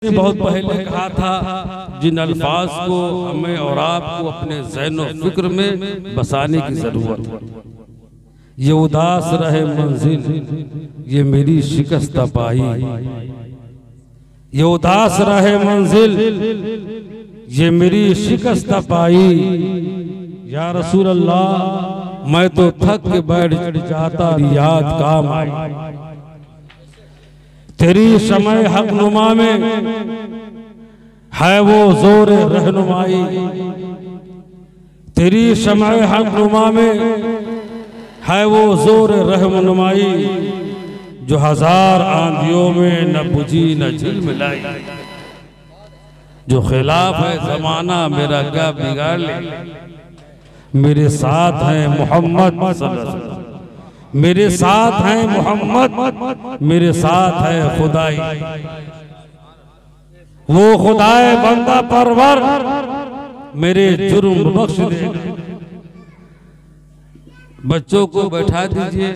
ने बहुत पहले कहा था, जिन अल्फाज को हमें और आपको अपने ज़हन और फिक्र में बसाने की जरूरत। ये उदास रहे मंजिल ये मेरी शिकस्त पाई, ये उदास रहे मंजिल ये मेरी शिकस्त पाई। या रसूल अल्लाह मैं तो थक के बैठ जाता याद काम आई। तेरी समय हक नुमा में है वो जोर रहनुमाई, तेरी समय हक नुमा में है वो जोर रहनुमाई, जो हजार आंधियों में न बुझी न झिलमिलाई। जो खिलाफ है जमाना मेरा क्या बिगाड़ ले, मेरे साथ है मोहम्मद सल्लल्लाहु अलैहि वसल्लम, मेरे साथ है मोहम्मद, मेरे साथ है खुदाई। वो खुदाए बंदा परवर मेरे जुर्म बख्श दे। बच्चों को बैठा दीजिए,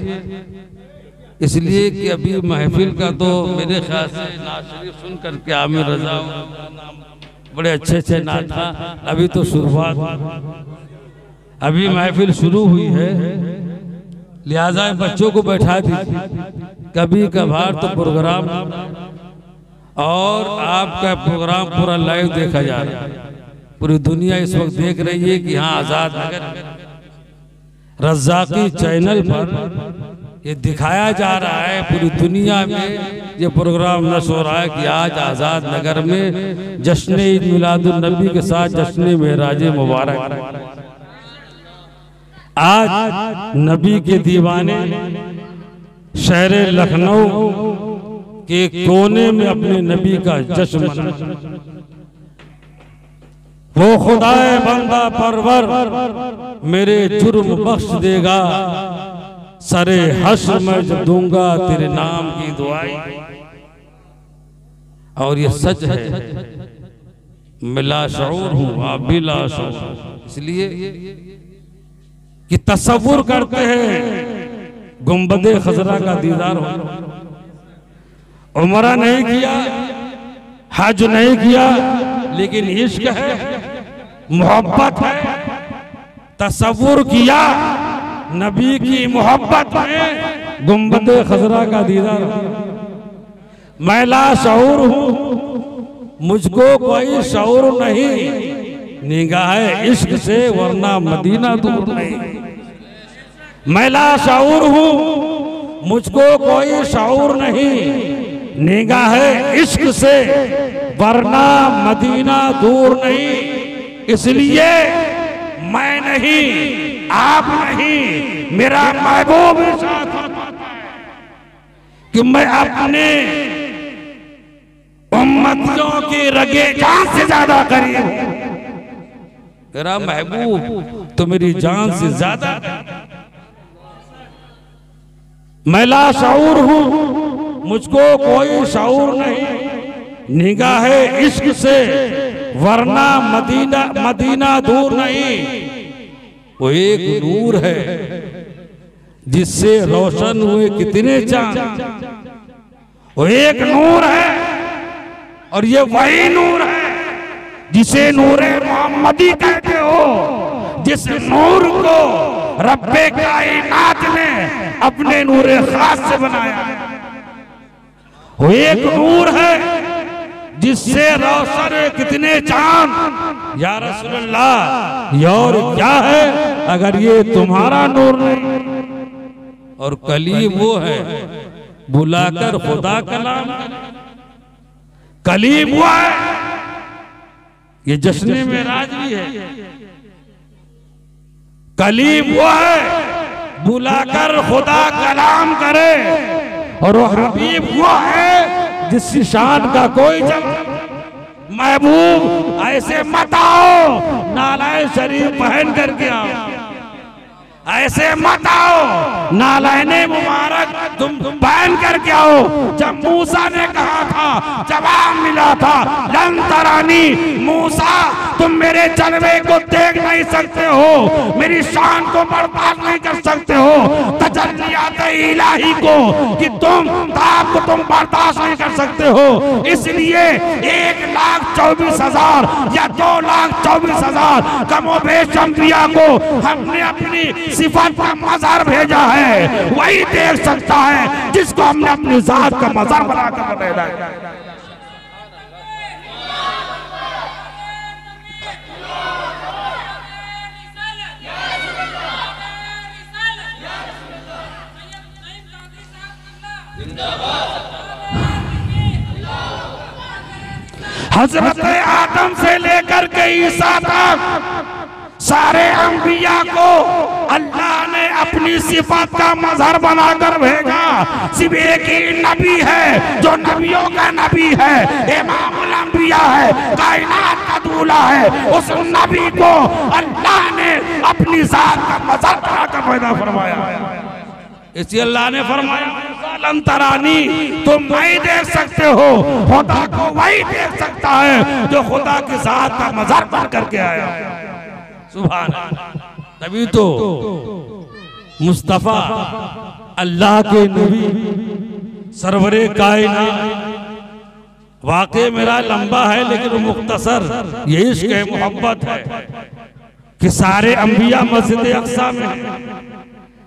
इसलिए कि अभी महफिल का तो मेरे ख्याल से नात शरीफ सुन करके आमिर रजा बड़े अच्छे अच्छे नात था। अभी तो शुरुआत, अभी महफिल शुरू हुई है, लिहाजा बच्चों को बैठा दीजिए। कभी कभार तो प्रोग्राम, और आपका प्रोग्राम पूरा लाइव देखा जा रहा है, पूरी दुनिया इस वक्त देख रही है कि हाँ आजाद नगर रज़ाकी चैनल पर ये दिखाया जा रहा है। पूरी दुनिया में ये प्रोग्राम नशर हो रहा है कि आज आजाद नगर में जश्न ईद मिलादुन नबी के साथ जश्न मेराज मुबारक। आज नबी के दीवाने शहर लखनऊ के कोने में अपने नबी का जश्न मना। वो खुदाए बंदा परवर मेरे जुर्म बख्श देगा, सरे हश्र में जो दूंगा तेरे नाम की दुआई। और ये सच है, मिला शऊर हूँ आप बिला शऊर, इसलिए कि तसव्वुर करते हैं गुंबदे खजरा का दीदार हो। उमरा नहीं किया, हज नहीं किया, लेकिन इश्क है, मोहब्बत है। तसव्वुर किया नबी की मोहब्बत में गुंबदे खजरा का दीदार। मैं ला शऊर हूँ, मुझको कोई शऊर नहीं, निगाह इश्क से वरना मदीना दूर नहीं। मैं ला शऊर हूँ, मुझको कोई शऊर नहीं, निगाह इश्क से वरना मदीना दूर नहीं। इसलिए मैं नहीं, आप नहीं, मेरा महबूब साथ फरमाता है कि मैं अपने उम्मतियों की रगे जान से ज्यादा करीब हूं। मेरा महबूब तो मेरी जान से ज्यादा। मैं ला शऊर हूं, मुझको कोई शऊर नहीं, निगाह इश्क से वरना मदीना दूर नहीं। वो एक नूर है जिससे रोशन हुए कितने चांद। वो एक नूर है, और ये वही नूर है जिसे नूरे मोहम्मदी कहते हो, जिस नूर को रब्बे कायनात ने अपने नूरे खास से बनाया। वो एक नूर है जिससे रोशन कितने चांद। या रसूलल्लाह ये और क्या है अगर ये तुम्हारा नूर नहीं। और कलीम वो है बुलाकर खुदा कलाम, कलीम हुआ है। ये जश्न मेराज भी है, कलीम हुआ है बुलाकर खुदा कलाम करे। और वो हबीब हुआ है जिस शान का कोई जवाब। महबूब ऐसे मत आओ, नालायन शरीफ पहन करके आओ। ऐसे मत आओ, नालायने मुबारक तुम पहन करके आओ। जब मूसा ने कहा था, जवाब मिला था लन तरानी, मूसा तुम मेरे जलवे को देख नहीं सकते हो, मेरी शान को बर्दाश्त नहीं कर सकते हो, तजल्लियात इलाही को कि तुम ताप को तुम बर्दाश्त नहीं कर सकते हो। इसलिए 1,24,000 या 2,24,000 कमोबेश अंबिया को हमने अपनी सिफत का मज़हर भेजा है। वही देख सकता है जिसको हमने अपनी जात का मज़हर बनाकर भेजा है। हजरत आदम से लेकर के ईसा तक सारे अंबिया को अल्लाह ने अपनी सिफत का मज़हर बनाकर भेजा। सिर्फ एक ही नबी है जो नबियों का नबी है, इमामुल अंबिया है, कायनात का दूल्हा है। उस नबी को अल्लाह ने अपनी जात का मज़हर बनाकर पैदा फरमाया। इसलिए अल्लाह ने फरमाया तरानी, तुम वही देख सकते हो, खुदा को वही देख सकता है जो खुदा की जात का मज़हर बन करके आया। सुभान अल्लाह। तभी तो मुस्तफा अल्लाह के नबी सरवरे कायनात। वाकई मेरा लंबा है लेकिन मुख्तसर, ये इश्क है, मोहब्बत है कि सारे अंबिया मस्जिद अक्सा में हैं।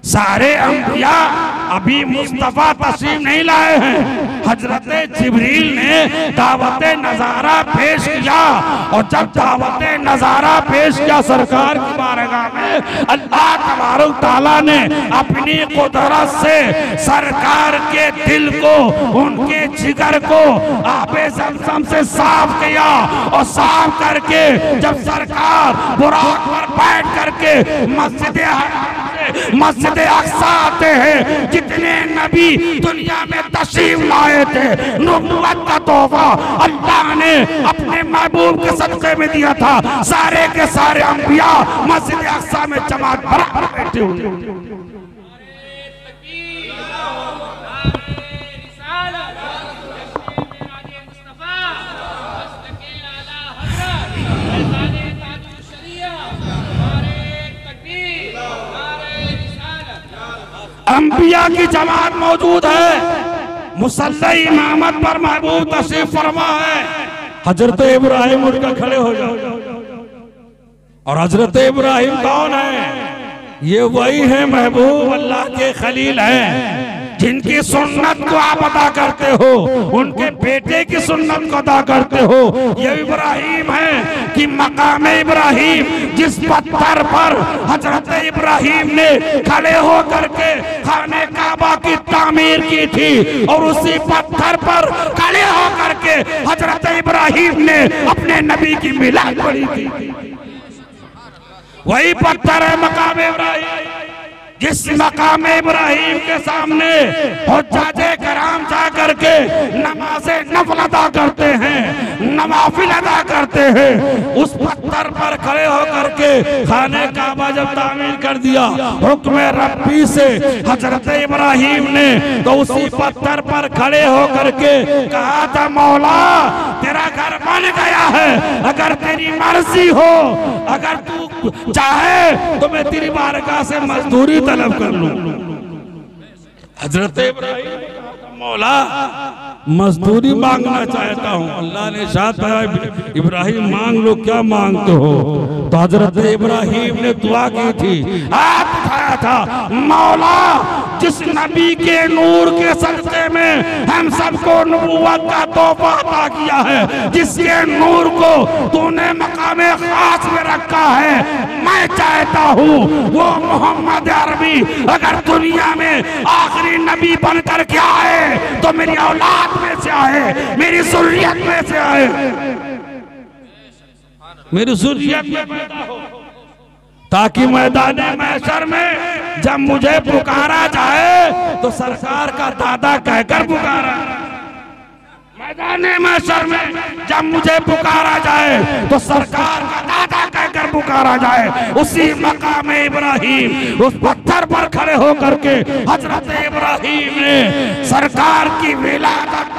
सारे अंबिया अभी मुस्तफा तस्लीम नहीं लाए हैं। हजरत जिब्रील ने दावत नजारा पेश किया और जब दावत नजारा पेश किया सरकार की बारगाह में, अल्लाह तबारक तआला ने अपनी कुदरत से सरकार के दिल को, उनके जिगर को आबे ज़मज़म से साफ किया और साफ करके जब सरकार बुराक पर बैठ करके मस्जिद अक्सा आते हैं, जितने नबी दुनिया में तशरीफ लाए थे, नबूवत का तोहफा अल्लाह ने अपने महबूब के सदक़े में दिया था। सारे के सारे अंबिया मस्जिद अक्सा में जमात बराबर बैठे हुए। अंबिया की जमात मौजूद है। मुसल्ला इमामत पर महबूब तशरीफ फरमा है। हजरत इब्राहिम उठकर खड़े हो जाओ। और हजरत इब्राहिम कौन है? ये वही है महबूब अल्लाह के खलील हैं, जिनकी सुन्नत को आप अदा करते हो, उनके बेटे की सुन्नत को अदा करते हो। ये इब्राहिम है कि मकाम इब्राहिम जिस पत्थर पर हजरत इब्राहिम ने खड़े हो करके खाने काबा की तामीर की थी, और उसी पत्थर पर खड़े हो करके हजरत इब्राहिम ने अपने नबी की मिलाद पढ़ी थी। वही पत्थर है मकाम इब्राहिम, जिस मकाम इब्राहिम के सामने हुज्जाजे कराम जा करके नमाज़े नफल अदा करते हैं, नवाफिल अदा करते हैं। उस पत्थर पर खड़े होकर के खाने काबा जब तामीर कर दिया हुक्म रब्बी से हजरत इब्राहिम ने, तो उसी पत्थर पर खड़े होकर के कहा था, मौला तेरा घर बन गया है, अगर तेरी मर्जी हो, अगर तू चाहे तो मैं तेरी बारगाह से मजदूरी तलब कर लूं। हजरत इब्राहिम मौला मजदूरी मांगना चाहता हूँ। अल्लाह ने इरशाद फरमाया, इब्राहिम मांग लो, क्या मांगते हो? तो हजरत इब्राहिम ने दुआ की थी, हाथ उठाया था, मौला जिस नबी के नूर के सदक़े में हम सबको नबूवत का तोहफा अता किया है, जिसके नूर को तूने मकामे खास में रखा है, मैं चाहता हूँ वो मोहम्मद अरबी अगर दुनिया में आखिरी नबी बन कर के आए तो मेरी औलाद में से आए, मेरी ज़ुर्रियत में से आए, मेरी ज़ुर्रियत में पैदा हो, ताकि मैदाने महशर में जब मुझे पुकारा जाए तो सरकार का दादा कहकर पुकारा। मैदाने महशर में जब मुझे पुकारा जाए तो सरकार का दादा कहकर पुकारा जाए। उसी मकाम इब्राहिम उस पत्थर पर खड़े होकर के हजरत इब्राहिम ने सरकार की विलादत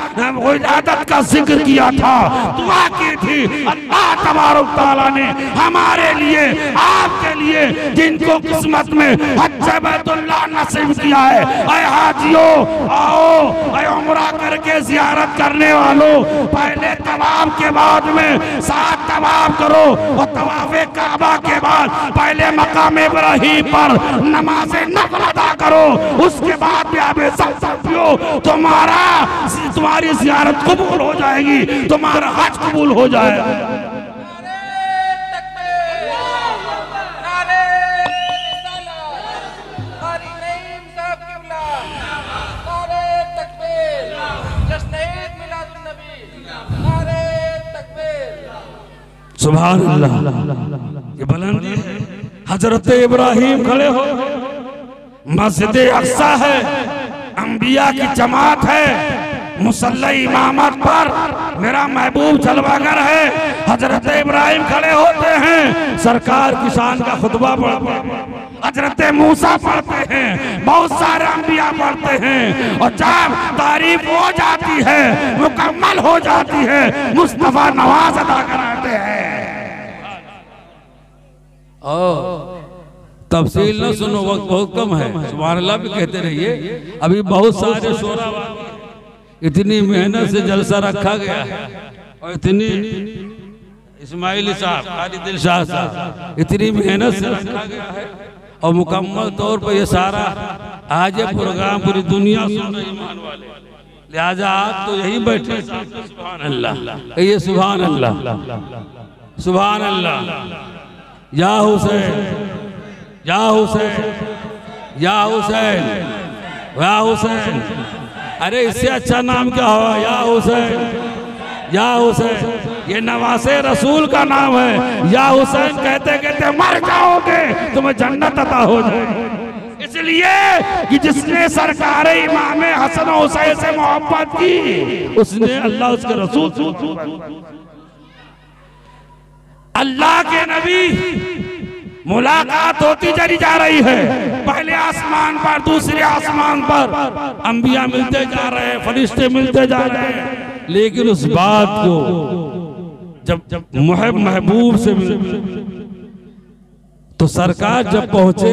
का जिक्र किया था, दुआ की थी। अल्लाह तबारक तआला ने हमारे लिए, आपके लिए, जिनको किस्मत में हज बैतुल्लाह नसीब किया है, ऐ हाजियों आओ, ऐ उम्रा करके जियारत करने वालों, पहले तवाफ के बाद में 7 तवाफ करो और तवाफे काबा के बाद पहले मकाम इब्राहिम पर नमाज़े नफल अदा करो, उसके बाद भी आप पियो, तुम्हारी जियारत कबूल हो जाएगी, तुम्हारा हज कबूल हो जाएगा। सुभान अल्लाह, ये बुलंदी है। हजरत इब्राहिम खड़े हो, मस्जिद अक्सा है, अंबिया की जमात है, मुसल्ला इमामत पर मेरा महबूब जलवागर है। हजरत इब्राहिम खड़े होते हैं, सरकार की शान का खुतबा पढ़ते हैं, हजरत मूसा पढ़ते हैं, बहुत सारे अंबिया पढ़ते हैं, और जब तारीफ हो जाती है, मुकम्मल हो जाती है, मुस्तफा नवाज अदा कराते हैं। तफसील न सुनो, वक्त बहुत कम है, सुभान अल्लाह भी कहते रहिए। अभी बहुत सारे शोरा, इतनी मेहनत से जलसा रखा गया है, और इतनी इस्माइल साहब, खालिद दिलशाह साहब, इतनी मेहनत से रखा गया है, और मुकम्मल तौर पर ये सारा आज ये प्रोग्राम पूरी दुनिया सुन रही ईमान वाले, लिहाजा आज तो यही बैठे। सुभान अल्लाह, ये सुभान अल्लाह, सुभान अल्लाह। या हुसैन, या हुसैन, या हुसैन, या हुसैन। अरे इससे अच्छा नाम क्या हुआ? या हुसैन, या हुसैन। ये नवासे रसूल का नाम है। या हुसैन कहते कहते मर जाओगे, तुम्हें जन्नत अता हो जाए। इसलिए कि जिसने सरकार इमाम हसन हुसैन से मोहब्बत की, उसने अल्लाह उसके रसूल, अल्लाह के नबी मुलाकात होती चली जा रही है। पहले आसमान पर, दूसरे आसमान पर अंबिया मिलते जा रहे हैं, फरिश्ते मिलते जा रहे हैं, लेकिन उस बात को जब महबूब से मिले तो सरकार जब पहुंचे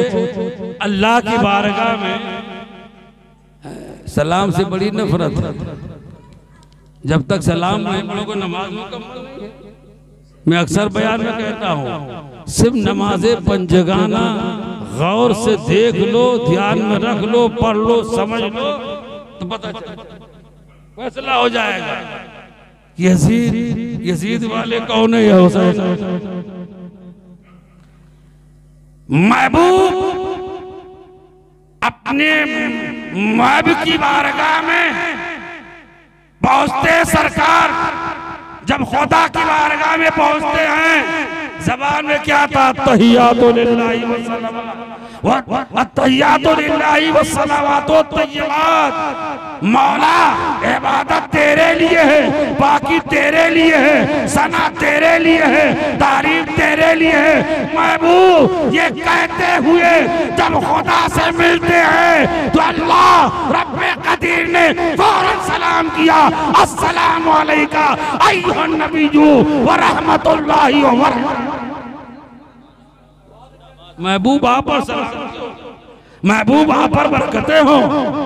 अल्लाह की बारगाह में, सलाम से बड़ी नफरत है। जब तक सलाम नहीं पढ़ोगे नमाज मुकम्मल नहीं है। मैं अक्सर बयान में कहता हूँ, सिर्फ नमाज़े पंजगाना गौर से देख लो, ध्यान में रख लो, पढ़ लो, समझ लो, तो पता चल फैसला हो जाएगा। यजीद वाले कौन है? हुसैन महबूब अपने महबूब की बारगाह में पहुंचते, सरकार जब खुदा की बारगाह में पहुंचते हैं, ज़बान में क्या था? तहियातु लिल्लाहि व सलावात, तहियातु लिल्लाहि व सलावात तय्यबात। मौला इबादत तेरे लिए है, बाकी तेरे लिए है, सना तेरे लिए है, तारीफ तेरे लिए है। महबूब ये कहते हुए जब खुदा से मिलते हैं तो अल्लाह रब्बे कदीर ने फौरन सलाम किया, अस्सलामु अलैका अय्युहन नबिय्यु व रहमतुल्लाहि व बरकातहू। महबूब आप पर सलाम, महबूब आप पर बरकतें हो,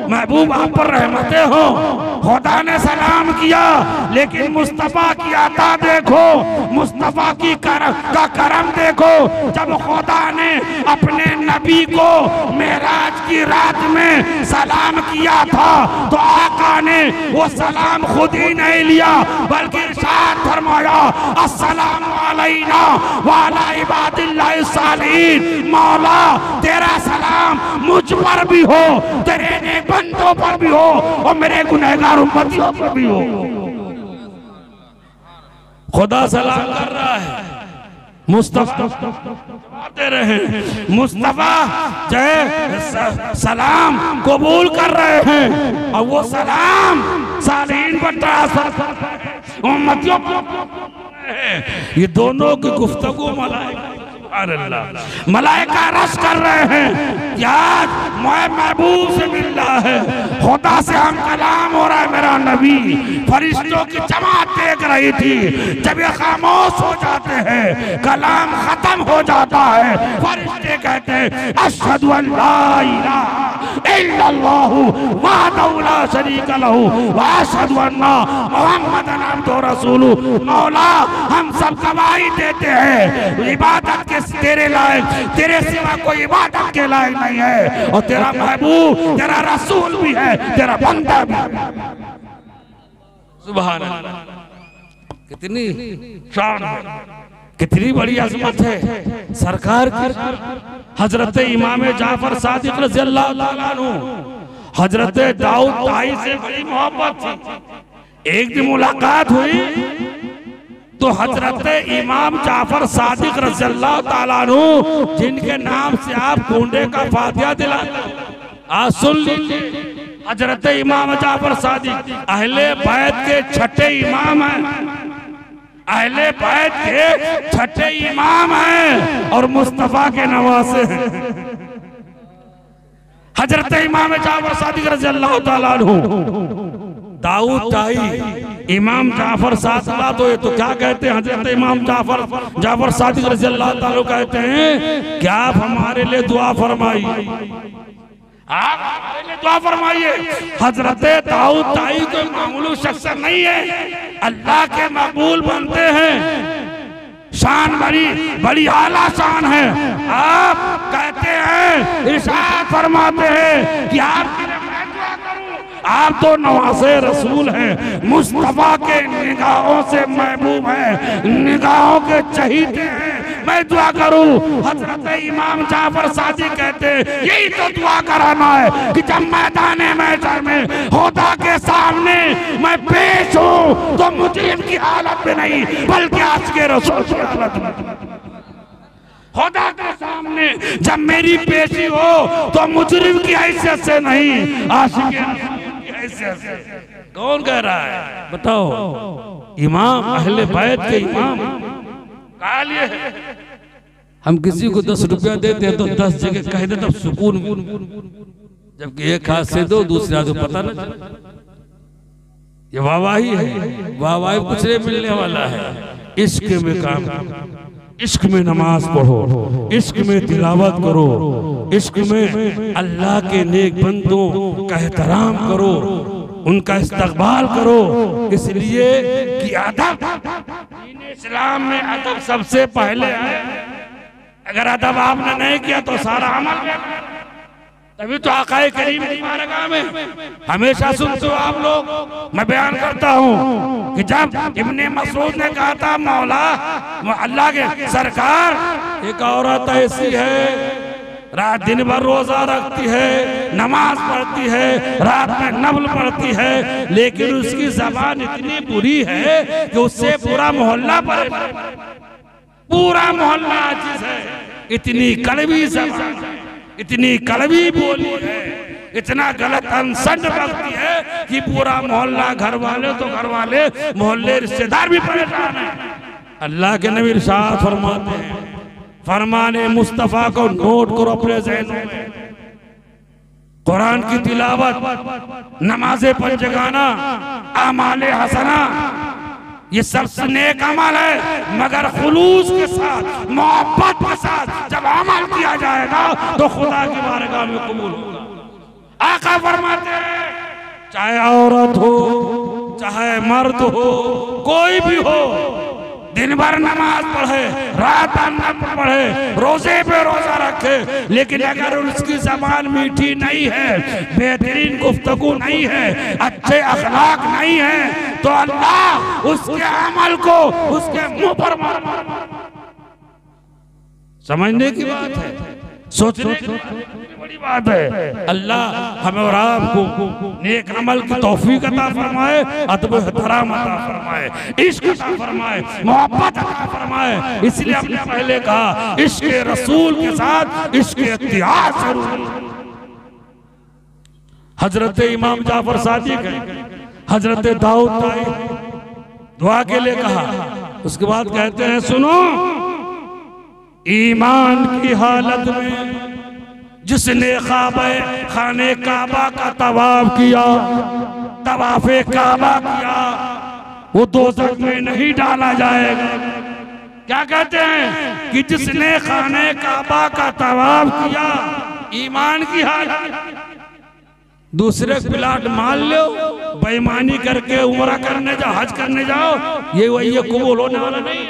महबूब आप पर रहमतें हो। खुदा ने सलाम किया, लेकिन मुस्तफा की अता देखो, मुस्तफा की करम देखो। जब खुदा ने अपने नबी को मेराज की रात में सलाम किया था तो आका ने वो सलाम खुद ही नहीं लिया, बल्कि इरशाद फरमाया, अस्सलामु अलैना व अला इबादिल्लाहि सालिहीन। मौला तेरा सलाम मुझ पर भी हो, तेरे नेक बंदों पर भी हो, और मेरे गुनहगार उम्मतियों पर भी हो। खुदा सलाम कर रहा है, मुस्तफा दे रहे हैं, मुस्तफा जो सलाम कबूल कर रहे हैं, और वो सलाम सालीन पर ट्रांसफर कर रहे हैं उम्मतियों को। ये दोनों की गुफ्तगू मलाइका मलाइका रश कर रहे हैं कि आज महबूब से मिल रहा है, खुदा से हम कलाम हो रहा है। मेरा नबी फरिश्तों की जमात देख रही थी। जब ये खामोश हो जाते हैं, कलाम खत्म हो जाता है, फरिश्ते कहते हैं अशहदु अल्ला इलाहा इल्लल्लाहु वहदहु ला शरीका लहू व अशहदु अन्ना मुहम्मदन अब्दुहु रसूलुहु। मौला हम सब गवाही देते हैं इबादत के तेरे लायक, तेरे सिवा कोई इबादत के लायक नहीं है, और तेरा महबूब तेरा रसूल भी है, तेरा बंदा भी है। सुभान अल्लाह, कितनी शान है, कितनी बड़ी अजमत है सरकार की। हजरत इमाम जाफर सादिक रज़ियल्लाहु ताला अन्हु, हजरत दाऊद ताई से बड़ी मोहब्बत थी। एक दिन मुलाकात हुई तो हजरत इमाम जाफर सादिक रज़ियल्लाहु ताला अन्हु, जिनके नाम से आप कुंडे का फातिहा दिला, आज सुन लीजिए। हजरत इमाम जाफर सादिक अहले बैत के छठे इमाम हैं, अहले बैत के छठे इमाम हैं और मुस्तफा के नवासे हैं। हजरत इमाम जाफर सादिक रज़ियल्लाहु ताला अन्हु, दाऊद ताई इमाम जाफर सादिक, तो ये तो क्या कहते हैं, हजरत इमाम जाफर सादिक रज़ियल्लाहु ताला कहते हैं कि आप हमारे लिए दुआ फरमाइए, आप हमारे लिए दुआ फरमाइए। हजरत दाऊद ताई कोई मामूली शख्स नहीं है, अल्लाह के मकबूल बनते हैं, शान बड़ी आला शान है। आप कहते हैं, इरशाद फरमाते हैं कि आप तो नवासे रसूल हैं, मुस्तफा के निगाहों से महबूब हैं, निगाहों के चहीते हैं, मैं दुआ करूं। हजरत इमाम जाफर सादिक कहते हैं यही तो दुआ कराना है कि जब मैदान महशर में खुदा के सामने मैं पेश हूं तो मुजरिम की हालत में नहीं, बल्कि आज के रसूल की हालत में। खुदा के सामने जब मेरी पेशी हो तो मुजरिम की हैसियत से नहीं, आशिक की हैसियत से। कौन कह रहा है बताओ? इमाम अहले बैत के इमाम। हम किसी को 10 रुपया देते हैं तो 10 जगह कह दे तब सुकून, जबकि एक हाथ से दो, दूसरे हाथ को पता न। ये वाहवाही है, वाहवाही कुछ नहीं मिलने वाला है। इश्क में काम, इश्क में नमाज पढ़ो, इश्क में तिलावत करो, इश्क में अल्लाह के नेक बंदों का एहतराम करो, उनका इस्तकबाल करो। इसलिए कि अदब, इस्लाम में अदब सबसे पहले है। अगर अदब आपने नहीं किया तो सारा अमल, तभी तो आकाए करीम की बारगाह में हमेशा सुनते हो आप लोग। मैं बयान करता हूँ कि जब इब्ने मसऊद ने कहा था मौला अल्लाह के सरकार, एक औरत ऐसी है रात दिन भर रोजा रखती है, नमाज पढ़ती है, रात में नफल पढ़ती है, लेकिन उसकी जबान इतनी बुरी है कि उससे पूरा मोहल्ला परेशान, पूरा मोहल्ला आजिज है। इतनी कड़वी जबान, इतनी कड़वी बोली है, इतना गलत अनसन बकती है कि पूरा मोहल्ला, घर वाले तो घर वाले, मोहल्ले रिश्तेदार भी परेशान है। अल्लाह के नबी इरशाद फरमाते हैं, फरमाने मुस्तफा को नोट करो अपने ज़हन में। कुरान की तिलावत, नमाज़े पंजगाना, आमाले हसना, ये सबसे नेक अमल है, मगर खुलूस के साथ, मोहब्बत के साथ जब अमल किया जाएगा तो खुदा की बारगाह में कबूल होगा। आका फरमाते हैं चाहे औरत हो, चाहे मर्द हो, कोई भी हो, दिन भर नमाज पढ़े, रात नफल पढ़े, रोजे पे रोजा रखे, लेकिन अगर उसकी जबान मीठी नहीं है, बेहतरीन गुफ्तगू नहीं है, अच्छे अखलाक नहीं है, तो अल्लाह उसके अमल को उसके मुंह पर मार। समझने की बात है, सोचने की बड़ी बात है। अल्लाह हमें और आपको नेक अमल की तौफीक अता फरमाए, अदब एहतराम अता फरमाए, इश्क अता फरमाए, मोहब्बत अता फरमाए। इसलिए हमने पहले कहा इश्क रसूल के साथ इश्क इत्तिहाद जरूरी। हजरत इमाम जाफर सादिक है, हजरत दाऊद ताई दुआ के लिए कहा, उसके बाद कहते हैं सुनो ईमान की हालत में जिसने खाने काबा का तवाफ किया, तवाफे काबा किया, वो दोज़ख में नहीं डाला जाएगा। क्या कहते हैं कि जिसने खाने काबा का तवाफ किया, ईमान की हालत, दूसरे प्लाट मान लो, बेईमानी करके उम्रा करने जाओ, हज करने जाओ, ये कबूल होने वाला नहीं।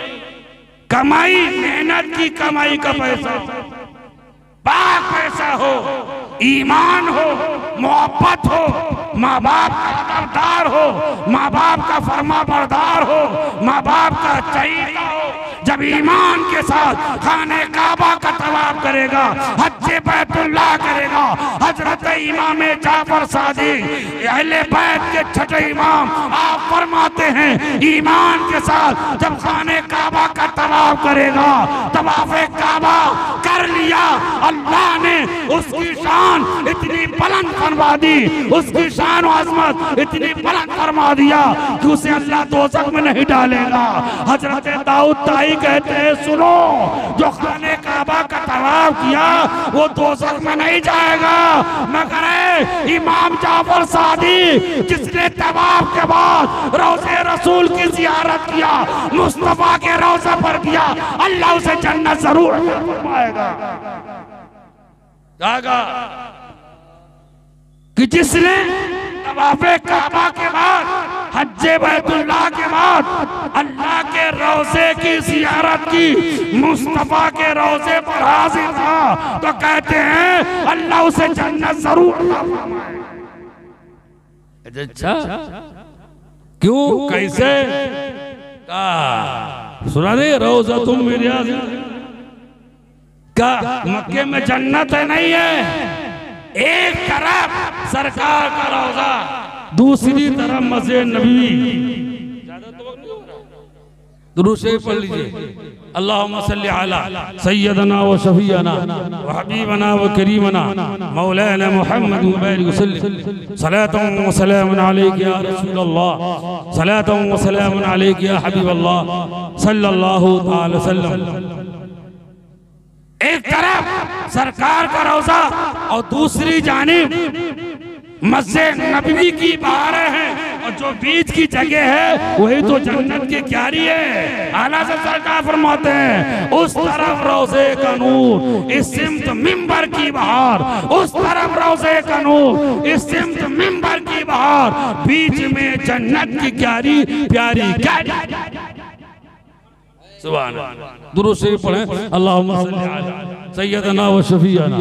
कमाई, मेहनत की कमाई का पैसा, पाक पैसा हो, ईमान हो, मोहब्बत हो, माँ बाप का अदबदार हो, माँ बाप का फरमा बरदार हो, माँ बाप का चहीता हो, जब ईमान के साथ खाने काबा का तवाफ करेगा, हज्जे बैतुल्लाह करेगा, हजरत इमाम जाफर सादिक अहले बैत के छठे इमाम आप फरमाते हैं, ईमान के साथ जब खाने काबा का तवाफ करेगा, तवाफे काबा कर लिया, अल्लाह ने उसकी शान इतनी बुलंद फरमा दी, उसकी शान और अज़मत इतनी बुलंद फरमा दिया कि उसे अल्लाह दोज़ख में नहीं डालेगा। हजरत दाऊद ताई कहते हैं, सुनो, जो खाने काबा का तवाफ किया वो दोज़ख में नहीं जाएगा, मगर इमाम जाफर सादिक जिसने तवाफ के बाद रोज़े रसूल की ज़ियारत किया, मुस्तफा के रोज़े पर किया, अल्लाह उसे जन्नत जरूर फरमाएगा। कि जिसने तवाफ़े काबा के बाद, हज्जे बैतुल्लाह के बाद अल्लाह के रोज़े की ज़ियारत की, मुस्तफा के रोज़े पर हाजिर था, तो कहते हैं अल्लाह उसे जन्नत जरूर फरमाएगा। अच्छा, क्यों, कैसे? सुना नहीं, रोज़ा तुम रियाज़ का मक्के में जन्नत है, नहीं है? एक तरफ सरकार का रोज़ा, दूसरी तरफ मस्जिद नबी। दुरूद शरीफ पढ़ लीजिए। अल्लाहुम्मा सल्ली अला सय्यदना व शफीअना व हबीबना व करीमना मौलाना मुहम्मद व बारिक वसल्लम सलातन व सलामुन अलैका या रसूलल्लाह, सलातन व सलामुन अलैका या हबीबल्लाह सल्लल्लाहु अलैहि वसल्लम। एक तरफ सरकार का रोज़ा और दूसरी जानिब मस्जिद नबवी की बहारें हैं, और जो बीच की जगह है वही तो जन्नत की क्यारी है। आला से सरकार फरमाते हैं, उस तरफ रोज़े का नूर, इस सिमत मिंबर की बहार, उस तरफ रोज़े का नूर, इस सिमत मिंबर की बहार, बीच में जन्नत की क्यारी, प्यारी क्यारी। सुभान अल्लाह। दुरूद शरीफ पढ़ें। अल्लाहुम्मा सल्ली अला सय्यदना व शफीअना।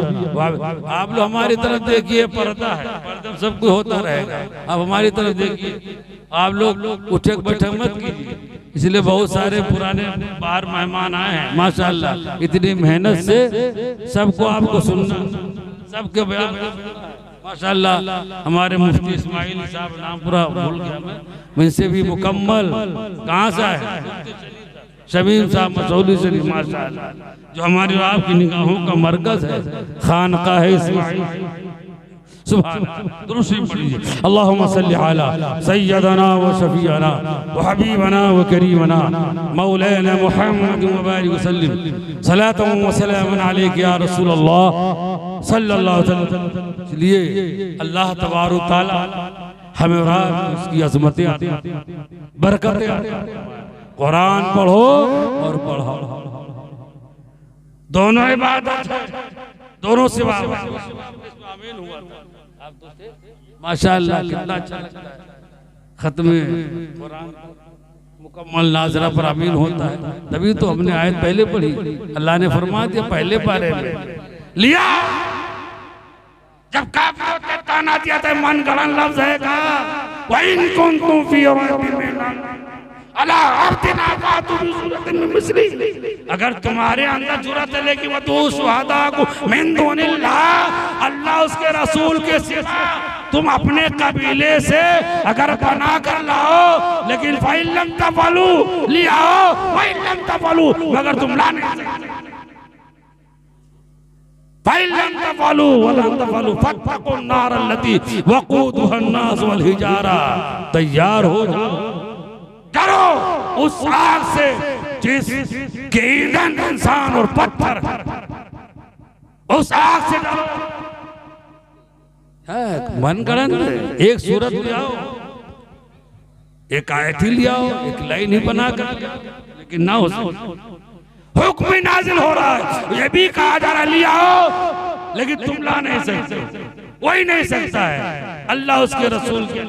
आप लोग हमारी तरफ देखिए, पर्दा है, पर्दा सबको होता रहेगा, आप हमारी तरफ देखिए। आप लोग उठक बैठक मत कीजिए, इसलिए बहुत सारे पुराने बाहर मेहमान आए हैं, माशाअल्लाह, इतनी मेहनत से सबको आपको सुनना, सबके बयान माशाअल्लाह। हमारे मुफ्ती इस्माइल साहब, नाम पूरा भूल गया मैं, इनसे भी मुकम्मल, कहाँ से आए? शमीम साहब मसौली शरीफ, माशाअल्लाह, जो हमारी और आपकी निगाहों का मरकज है, खानकाह है इस्माइल। सुभान अल्लाह। दुरूद शरीफ पढ़िए। अल्लाहुम्मा सल्ली अला सय्यदना व शफीअना व हबीबना व करीमना मौलाना मुहम्मद व बारिक वसल्लम सलातन व सलामुन अलैका या रसूलल्लाह सल्लल्लाहु अलैहि वसल्लम। इसलिए अल्लाह तबारक व तआला हमें और आपको उसकी अज़मतें आती, बरकतें आती। कुरान पढ़ो और पढ़ाओ, दोनों इबादत है, दोनों सिवा। माशाअल्लाह, कितना अच्छा लगता है। खत्मे कुरान मुकम्मल नाज़रा पर आमीन होता है, तभी तो हमने आयत पहले पढ़ी। अल्लाह ने फरमा दिया पहले पारे में लिया, जब काफिरों ने ताना दिया था, मन गढ़न लफ्ज़ है का, व इन कुंतुम फी रैबिन मिन अगर तुम्हारे अंदर जुर्रत है, लेकिन वह तो शुहदा को मिन दुनिल्लाह, अल्लाह उसके रसूल के सिवा तुम अपने कबीले से अगर बना कर लाओ, लेकिन फ़इल्लम तफ़अलू लियाओ, फ़इल्लम तफ़अलू, मगर तुम ला नहीं सकते। फ़इल्लम तफ़अलू वलम तफ़अलू फत्तक़ुन नार अल्लती वक़ूदुहा अन्नास वल हिजारा। तैयार हो जाओ, डरो उस आग से जिसके ईंधन इंसान और पत्थर, उस आग से डरो। मन गणन एक सूरत ले आओ, एक आयत ही ले आओ, एक लाइन ही बना कर, लेकिन ना हो हुक्म भी नाजिल हो रहा है, ये भी कहा जा रहा है ले आओ, लेकिन तुम ला नहीं सकते, वही नहीं सकता है अल्लाह उसके रसूल के।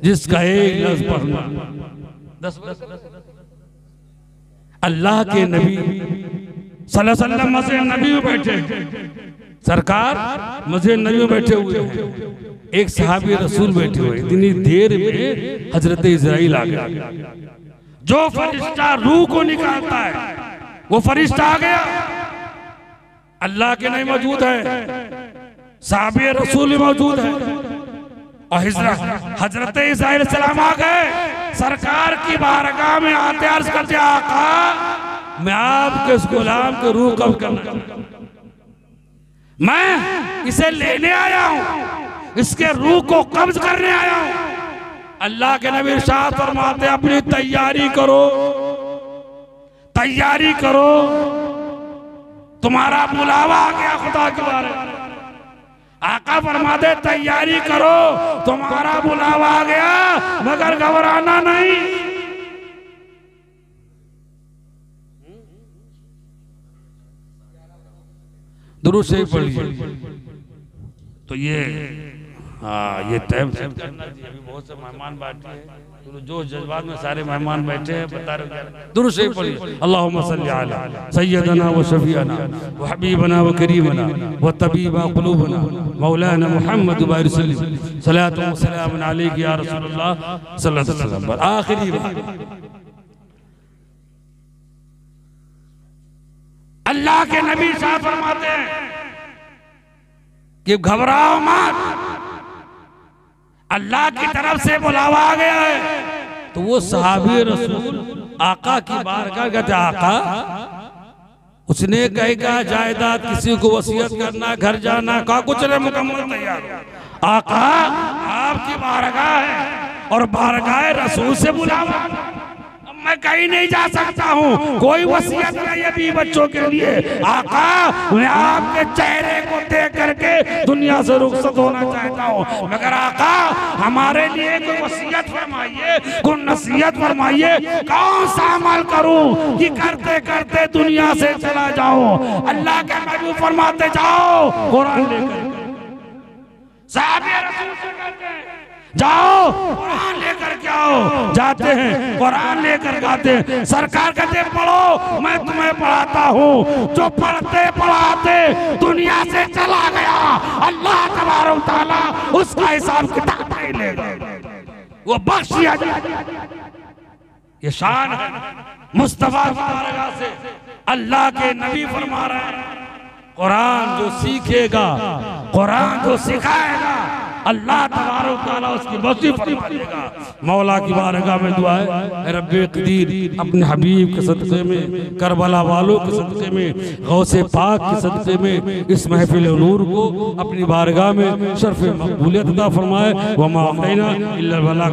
जिसका एक लफ्ज पढ़ना 10 अल्लाह के नबी सल्लल्लाहु अलैहि वसल्लम मस्जिद नबी में बैठे, सरकार मस्जिद नबी में बैठे हुए हैं, एक सहाबी रसूल बैठे हुए, इतनी देर में हजरत इजराइल आ गया। जो फरिश्ता रूह को निकालता है वो फरिश्ता आ गया, अल्लाह के नहीं मौजूद है, सहाबी रसूल मौजूद है, और हजरत इजराइल सलाम आ गए। सरकार की बारगाह में आते अर्ज करते आका मैं आपके इस गुलाम के रूह कब्ज करना, मैं इसे लेने आया हूं, इसके रूह को कब्ज करने आया हूं। अल्लाह के नबी इरशाद फरमाते अपनी तैयारी करो, तैयारी करो, तुम्हारा बुलावा आ गया खुदा के बारे। आका फरमाते तैयारी करो, तुम्हारा बुलावा आ गया, मगर घबराना नहीं। दुरूद शरीफ पढ़िए। तो ये ये टाइम सेट करना चाहिए। अभी बहुत से मेहमान बैठे हैं, तो जो जज्बात में सारे मेहमान बैठे हैं, बता रहे दुरूद शरीफ पढ़िए। अल्लाहुम्मा सल्ली अला सय्यदना व शफीअना व हबीबना व करीमना व तबीबा क़ुलूबना मौलाना मुहम्मद व सल्लल्लाहु व सलाम अलैहि या रसूलुल्लाह सल्लल्लाहु अलैहि वसल्लम। आखिरी बात, अल्लाह के नबी साहब फरमाते हैं कि घबराओ मत, अल्लाह की तरफ से बुलावा आ गया है। तो वो सहाबी रसूल आका की बारगाह कहते आका, उसने कहेगा जायदाद किसी को वसीयत करना, घर जाना का कुछ नहीं, मुकम्मल तैयार। आका आपकी बारगाह है और बारगाह रसूल से बुलावा, मैं कहीं नहीं जा सकता हूँ, कोई वसीयत नहीं है बीवी बच्चों के लिए। आका मैं आपके चेहरे को देख करके दुनिया से रुखसत होना चाहता हूँ, मगर आका हमारे लिए कोई वसीयत फरमाइए, कोई नसीहत फरमाइए, कौन सा अमल करूँ कि करते करते दुनिया से चला जाऊँ। अल्लाह के नबी फरमाते जाओ कुरान लेकर, साहबे रसूल से कहते हैं जाओ कुरान लेकर के आओ, जाते हैं कुरान लेकर आते हैं। सरकार कहते पढ़ो, मैं तुम्हें पढ़ाता हूँ। जो पढ़ते पढ़ाते दुनिया से चला गया, अल्लाह तबारक तआला उसका हिसाब किताब नहीं लेगा, वो बख्श दिया जाएगा। ये शान है मुस्तफा से। अल्लाह के नबी फरमा रहे हैं कुरान जो सीखेगा, कुरान जो सिखाएगा, अल्लाह तबारक तआला उसकी बख्शी फरमा देगा। मौला की बारगाह में दुआ है, रब्बे कदीर अपने हबीब के सदक़े में, करबला वालों के सदक़े में, गौसे पाक के सदक़े में इस महफिल नूर को अपनी बारगाह में शर्फ़ मक़बूलियत अता फरमाए। वमा अलैना इल्ला अल बलाग।